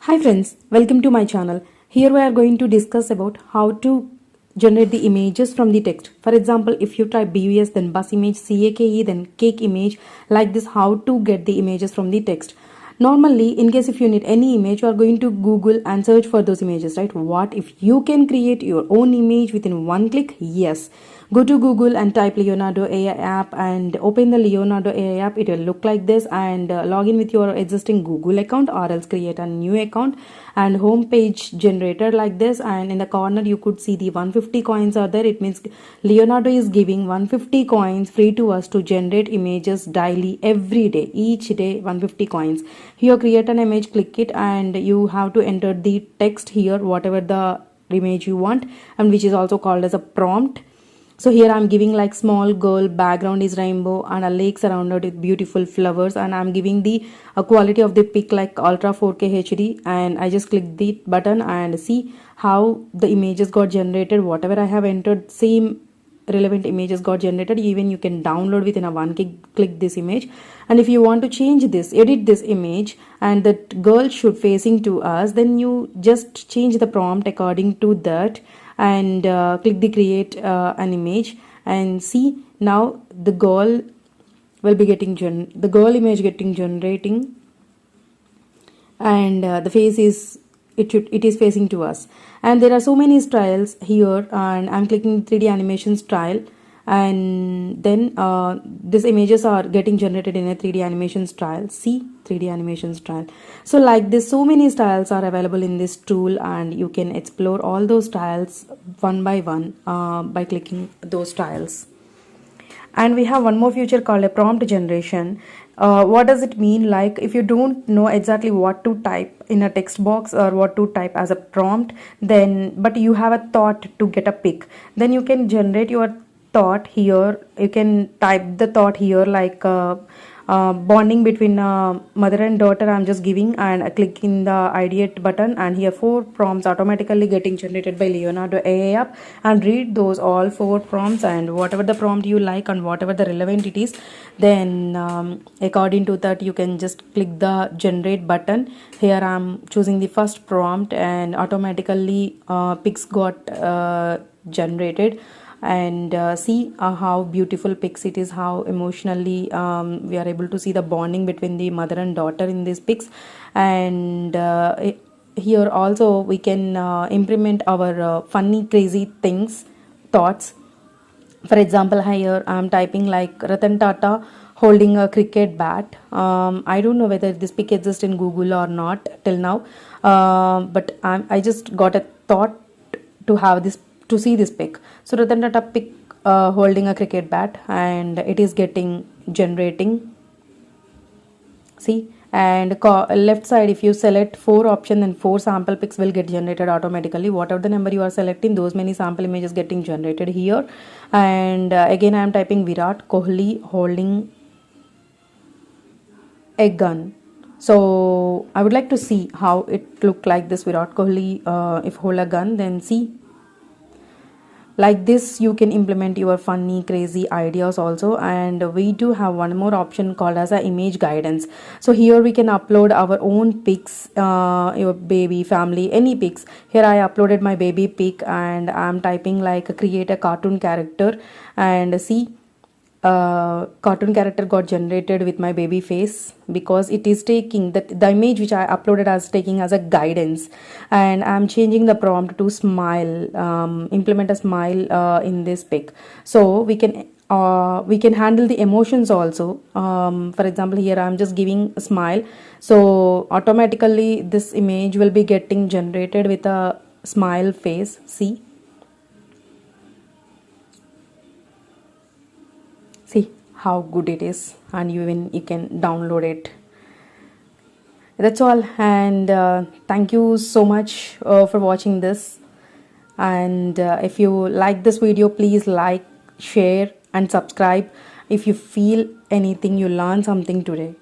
Hi friends, welcome to my channel. Here we are going to discuss about how to generate the images from the text. For example, if you type BUS then bus image, CAKE then cake image, like this, how to get the images from the text. Normally, in case if you need any image, you are going to Google and search for those images, right? What if you can create your own image within one click? Yes. Go to Google and type Leonardo AI app and open the Leonardo AI app. It will look like this, and log in with your existing Google account or else create a new account, and home page generated like this, and in the corner you could see the 150 coins are there. It means Leonardo is giving 150 coins free to us to generate images daily, every day, each day 150 coins. Here create an image, click it, and you have to enter the text here, whatever the image you want, and which is also called as a prompt. So here I'm giving like small girl, background is rainbow and a lake surrounded with beautiful flowers, and I'm giving the quality of the pic like ultra 4K HD, and I just click the button and see how the images got generated. Whatever I have entered, same relevant images got generated. Even you can download within a one click this image. And if you want to change this, edit this image, and that girl should facing to us, then you just change the prompt according to that, and click the create an image, and see now the girl will be getting the girl image getting generating, and the face is it is facing to us. And there are so many styles here, and I'm clicking 3D animation style, and then these images are getting generated in a 3D animation style. See, 3D animation style. So like this, so many styles are available in this tool, and you can explore all those styles one by one by clicking those styles. And we have one more feature called a prompt generation. What does it mean? Like, if you don't know exactly what to type in a text box or what to type as a prompt, then but you have a thought to get a pic, then you can generate your thought here. You can type the thought here like bonding between mother and daughter. I'm just giving and clicking the ideate button, and here 4 prompts automatically getting generated by Leonardo AI app, and read those all 4 prompts, and whatever the prompt you like and whatever the relevant it is, then according to that you can just click the generate button. Here I'm choosing the first prompt, and automatically pics got generated. And see how beautiful pics it is, how emotionally we are able to see the bonding between the mother and daughter in these pics. And here also we can implement our funny crazy things, thoughts. For example, here I'm typing like Ratan Tata holding a cricket bat. I don't know whether this pic exists in Google or not till now, but I just got a thought to have this, to see this pic. So Ratan Tata pic holding a cricket bat, and it is getting generating. See, and left side, if you select 4 option, then 4 sample pics will get generated automatically. Whatever the number you are selecting, those many sample images getting generated here. And again I am typing Virat Kohli holding a gun. So I would like to see how it look like this Virat Kohli if hold a gun. Then see, like this you can implement your funny crazy ideas also. And we do have one more option called as a image guidance. So here we can upload our own pics, your baby, family, any pics. Here I uploaded my baby pic, and I'm typing like create a cartoon character, and see cartoon character got generated with my baby face, because it is taking that the image which I uploaded as taking as a guidance. And I'm changing the prompt to smile, implement a smile in this pic. So we can handle the emotions also. For example, here I'm just giving a smile, so automatically this image will be getting generated with a smile face. See, how good it is, and you can download it. That's all, and thank you so much for watching this. And if you like this video, please like, share and subscribe if you feel anything, you learn something today.